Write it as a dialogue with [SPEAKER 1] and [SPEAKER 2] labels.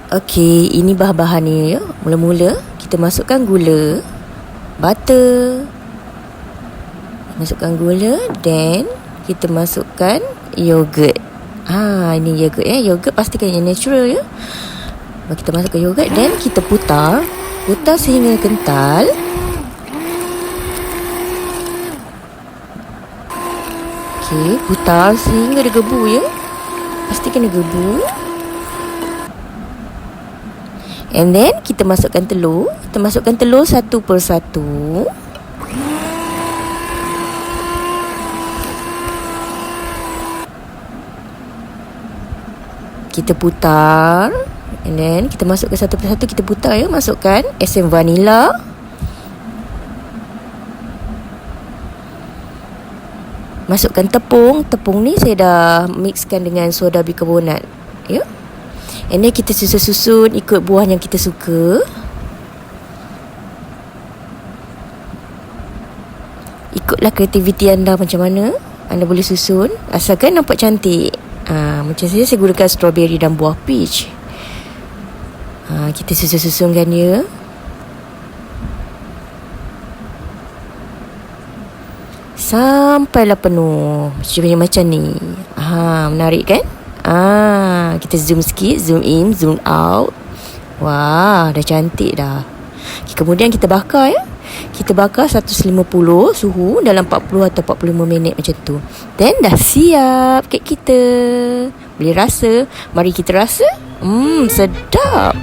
[SPEAKER 1] Okey, ini bahan-bahannya ya. Mula-mula kita masukkan gula, butter. Masukkan gula, then kita masukkan yogurt. Ini yogurt ya. Yogurt pastikan yang natural ya. Kita masukkan yogurt, then kita putar sehingga kental. Okey, putar sehingga dia gebu ya. Pastikan dia gebu. And then kita masukkan telur. Kita masukkan telur satu persatu. Kita putar. And then kita masukkan satu persatu. Kita putar ya. Masukkan esen vanila. Masukkan tepung. Tepung ni saya dah mixkan dengan soda bikarbonat ya. And then kita susun-susun ikut buah yang kita suka. Ikutlah kreativiti anda macam mana anda boleh susun, asalkan nampak cantik. Macam saya gunakan strawberry dan buah peach. Kita susun-susunkan dia. Sampailah penuh. Macam ni. Menarik kan? Kita zoom sikit, zoom in, zoom out. Wah, dah cantik dah. Kemudian kita bakar ya. Kita bakar 150 suhu dalam 40 atau 45 minit macam tu. Then dah siap kek kita. Boleh rasa? Mari kita rasa. Sedap.